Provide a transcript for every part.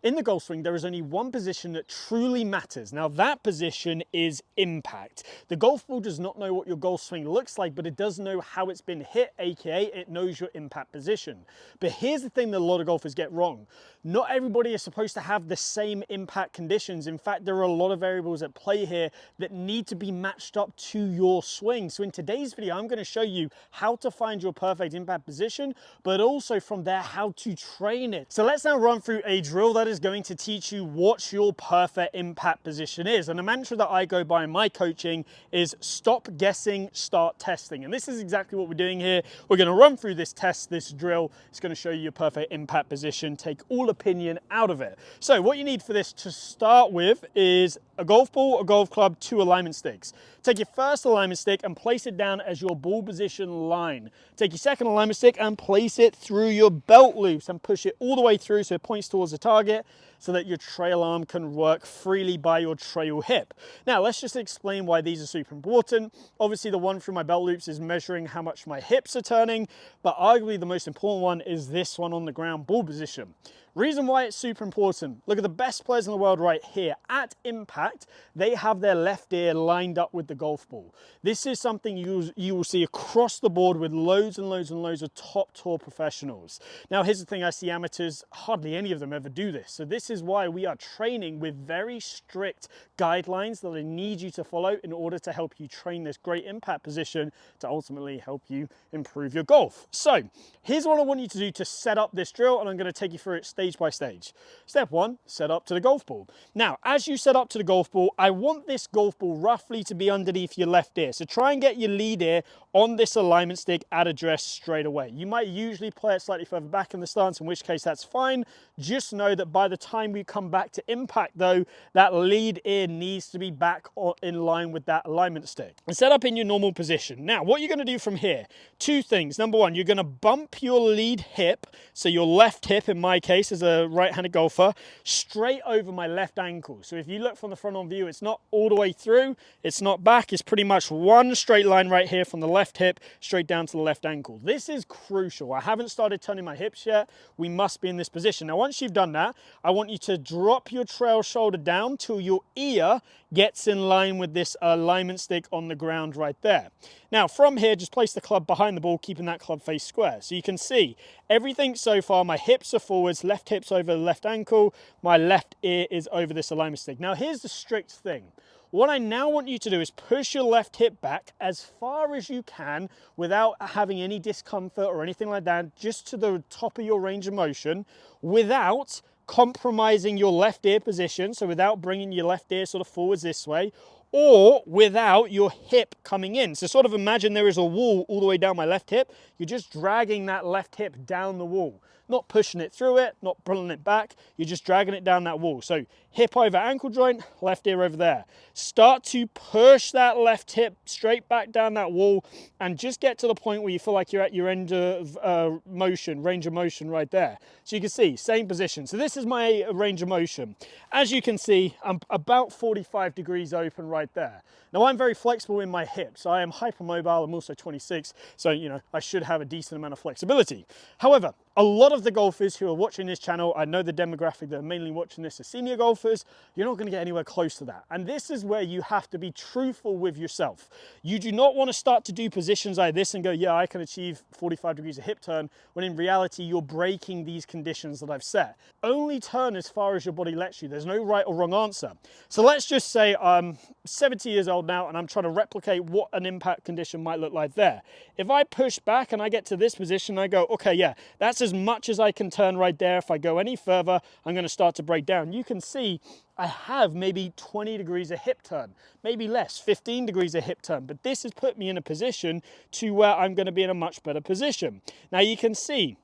In the golf swing, there is only one position that truly matters. Now, that position is impact. The golf ball does not know what your golf swing looks like, but it does know how it's been hit, aka it knows your impact position. But here's the thing that a lot of golfers get wrong. Not everybody is supposed to have the same impact conditions. In fact, there are a lot of variables at play here that need to be matched up to your swing. So in today's video, I'm going to show you how to find your perfect impact position, but also from there, how to train it. So let's now run through a drill that is going to teach you what your perfect impact position is. And the mantra that I go by in my coaching is stop guessing, start testing. And this is exactly what we're doing here. We're going to run through this test, this drill. It's going to show you your perfect impact position, take all opinion out of it. So what you need for this to start with is a golf ball, a golf club, 2 alignment sticks. Take your first alignment stick and place it down as your ball position line. Take your second alignment stick and place it through your belt loops and push it all the way through so it points towards the target, so that your trail arm can work freely by your trail hip. Now, let's just explain why these are super important. Obviously, the one through my belt loops is measuring how much my hips are turning, but arguably the most important one is this one on the ground, ball position. Reason why it's super important, look at the best players in the world right here. At impact, they have their left ear lined up with the golf ball. This is something you will see across the board with loads and loads and loads of top tour professionals. Now, here's the thing, I see amateurs, hardly any of them ever do this. So this is why we are training with very strict guidelines that I need you to follow in order to help you train this great impact position to ultimately help you improve your golf. So here's what I want you to do to set up this drill, and I'm going to take you through it stage by stage. Step 1, set up to the golf ball. Now, as you set up to the golf ball, I want this golf ball roughly to be underneath your left ear. So try and get your lead ear on this alignment stick at address straight away. You might usually play it slightly further back in the stance, in which case that's fine. Just know that by the time we come back to impact though, that lead ear needs to be back in line with that alignment stick. And set up in your normal position. Now, what you're going to do from here, 2 things. Number 1, you're going to bump your lead hip, so your left hip in my case as a right-handed golfer, straight over my left ankle. So if you look from the front on view, it's not all the way through, it's not back, it's pretty much one straight line right here from the left hip straight down to the left ankle. This is crucial. I haven't started turning my hips yet. We must be in this position. Now, once you've done that, I want you to drop your trail shoulder down till your ear gets in line with this alignment stick on the ground right there. Now, from here, just place the club behind the ball, keeping that club face square. So you can see everything so far. My hips are forwards, left hip's over the left ankle, my left ear is over this alignment stick. Now, here's the strict thing. What I now want you to do is push your left hip back as far as you can without having any discomfort or anything like that, just to the top of your range of motion, without compromising your left ear position, so without bringing your left ear sort of forwards this way, or without your hip coming in. So sort of imagine there is a wall all the way down my left hip. You're just dragging that left hip down the wall, not pushing it through it, not pulling it back. You're just dragging it down that wall. So hip over ankle joint, left ear over there. Start to push that left hip straight back down that wall and just get to the point where you feel like you're at your end of motion, range of motion right there. So you can see, same position. So this is my range of motion. As you can see, I'm about 45 degrees open right there. Now, I'm very flexible in my hips. I am hypermobile. I'm also 26, so I should have a decent amount of flexibility. However, a lot of the golfers who are watching this channel, I know the demographic that are mainly watching this are senior golfers, you're not going to get anywhere close to that. And this is where you have to be truthful with yourself. You do not want to start to do positions like this and go, yeah, I can achieve 45 degrees of hip turn, when in reality, you're breaking these conditions that I've set. Only turn as far as your body lets you. There's no right or wrong answer. So let's just say I'm 70 years old now and I'm trying to replicate what an impact condition might look like there. If I push back and I get to this position, I go, okay, yeah, that's as much as I can turn right there. If I go any further, I'm going to start to break down. You can see I have maybe 20 degrees of hip turn, maybe less, 15 degrees of hip turn, but this has put me in a position to where I'm going to be in a much better position. Now you can see,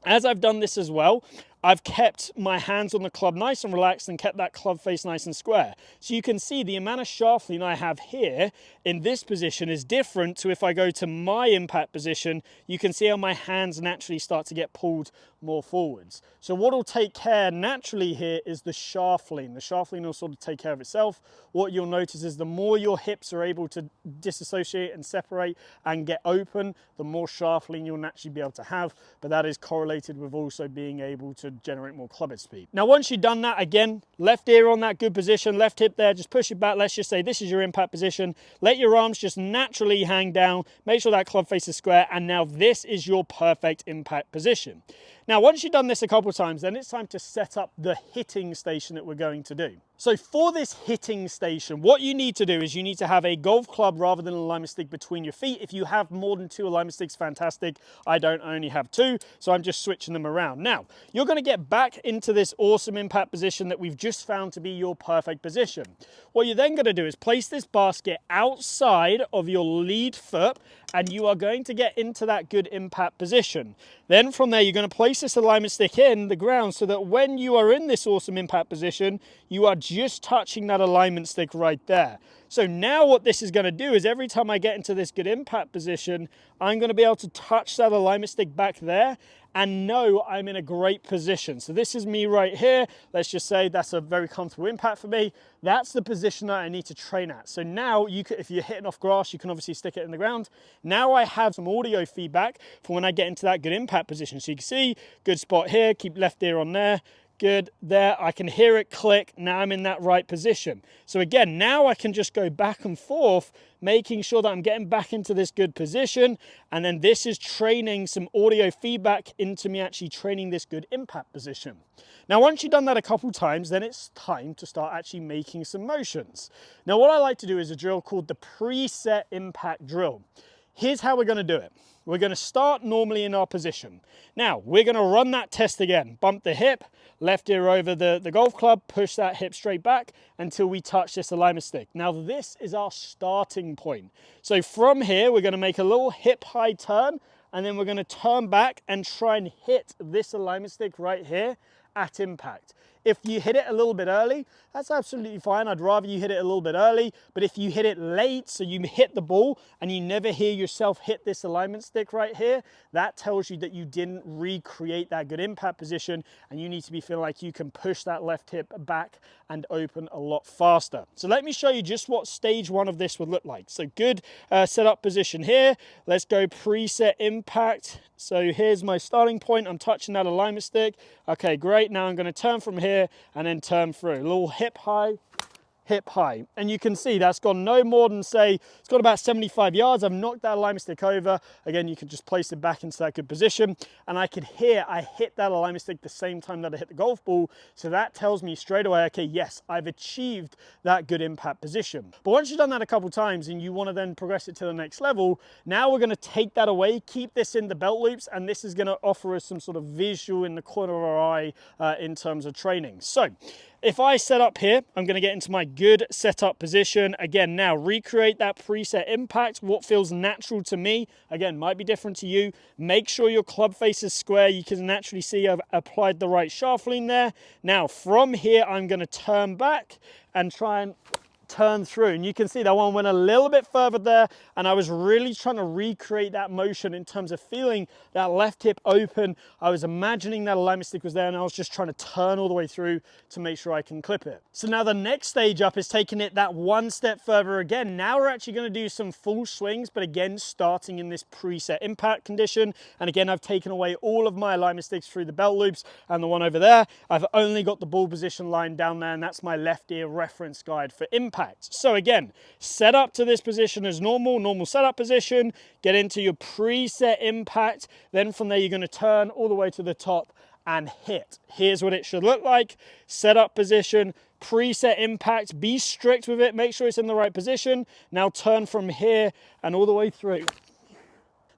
as I've done this as well, I've kept my hands on the club nice and relaxed and kept that club face nice and square. So you can see the amount of shaft lean I have here in this position is different to if I go to my impact position. You can see how my hands naturally start to get pulled more forwards. So what will take care naturally here is the shaft lean. The shaft lean will sort of take care of itself. What you'll notice is the more your hips are able to disassociate and separate and get open, the more shaft lean you'll naturally be able to have, but that is correlated with also being able to generate more club head speed. Now, once you've done that, again, left ear on that good position, left hip there, just push it back. Let's just say this is your impact position. Let your arms just naturally hang down. Make sure that club face is square, and now this is your perfect impact position. Now, once you've done this a couple of times, then it's time to set up the hitting station that we're going to do. So for this hitting station, what you need to do is you need to have a golf club rather than an alignment stick between your feet. If you have more than 2 alignment sticks, fantastic. I don't, I only have 2, so I'm just switching them around. Now, you're going to get back into this awesome impact position that we've just found to be your perfect position. What you're then going to do is place this basket outside of your lead foot, and you are going to get into that good impact position. Then from there, you're going to place this alignment stick in the ground so that when you are in this awesome impact position, you are just touching that alignment stick right there. So now what this is going to do is every time I get into this good impact position, I'm going to be able to touch that alignment stick back there and know I'm in a great position. So this is me right here. Let's just say that's a very comfortable impact for me. That's the position that I need to train at. So now you could, if you're hitting off grass, you can obviously stick it in the ground. Now I have some audio feedback for when I get into that good impact position. So you can see, good spot here, keep left ear on there. Good, there, I can hear it click, now I'm in that right position. So again, now I can just go back and forth, making sure that I'm getting back into this good position, and then this is training some audio feedback into me actually training this good impact position. Now, once you've done that a couple times, then it's time to start actually making some motions. Now, what I like to do is a drill called the preset impact drill. Here's how we're going to do it. We're going to start normally in our position. Now, we're going to run that test again. Bump the hip, left ear over the golf club, push that hip straight back until we touch this alignment stick. Now, this is our starting point. So from here, we're going to make a little hip high turn, and then we're going to turn back and try and hit this alignment stick right here at impact. If you hit it a little bit early, that's absolutely fine. I'd rather you hit it a little bit early, but if you hit it late, so you hit the ball and you never hear yourself hit this alignment stick right here, that tells you that you didn't recreate that good impact position, and you need to be feeling like you can push that left hip back and open a lot faster. So let me show you just what stage 1 of this would look like. So good setup position here. Let's go preset impact. So here's my starting point. I'm touching that alignment stick. Okay, great. Now I'm going to turn from here and then turn through. A little hip high, hip high. And you can see that's gone no more than, say, it's got about 75 yards. I've knocked that alignment stick over. Again, you can just place it back into that good position. And I could hear I hit that alignment stick the same time that I hit the golf ball. So that tells me straight away, okay, yes, I've achieved that good impact position. But once you've done that a couple times and you want to then progress it to the next level, now we're going to take that away, keep this in the belt loops, and this is going to offer us some sort of visual in the corner of our eye in terms of training. So if I set up here, I'm going to get into my good setup position. Again, now recreate that preset impact. What feels natural to me, again, might be different to you. Make sure your club face is square. You can naturally see I've applied the right shaft lean there. Now from here, I'm going to turn back and try and turn through, and you can see that one went a little bit further there, and I was really trying to recreate that motion in terms of feeling that left hip open. I was imagining that alignment stick was there, and I was just trying to turn all the way through to make sure I can clip it. So now the next stage up is taking it that one step further again. Now we're actually going to do some full swings, but again starting in this preset impact condition. And again, I've taken away all of my alignment sticks through the belt loops, and the one over there, I've only got the ball position line down there, and that's my left ear reference guide for impact. So again, set up to this position as normal setup position, get into your preset impact, then from there you're going to turn all the way to the top and hit. Here's what it should look like. Setup position, preset impact, be strict with it, make sure it's in the right position. Now turn from here and all the way through.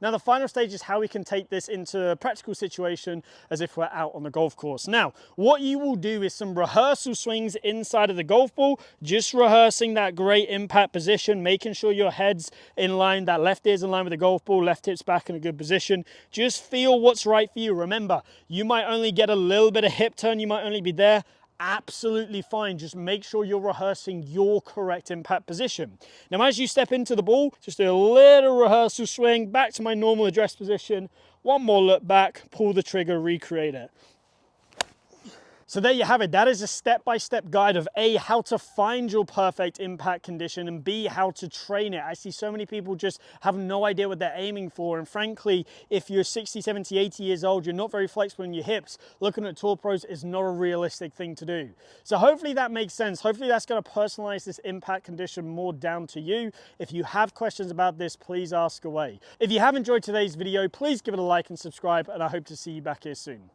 Now, the final stage is how we can take this into a practical situation as if we're out on the golf course. Now, what you will do is some rehearsal swings inside of the golf ball, just rehearsing that great impact position, making sure your head's in line, that left ear's in line with the golf ball, left hip's back in a good position. Just feel what's right for you. Remember, you might only get a little bit of hip turn, you might only be there. Absolutely fine. Just make sure you're rehearsing your correct impact position. Now, as you step into the ball, just do a little rehearsal swing back to my normal address position. one more look back, pull the trigger, recreate it. So there you have it. That is a step-by-step guide of A, how to find your perfect impact condition, and B, how to train it. I see so many people just have no idea what they're aiming for. And frankly, if you're 60, 70, 80 years old, you're not very flexible in your hips, looking at tour pros is not a realistic thing to do. So hopefully that makes sense. Hopefully that's going to personalize this impact condition more down to you. If you have questions about this, please ask away. If you have enjoyed today's video, please give it a like and subscribe, and I hope to see you back here soon.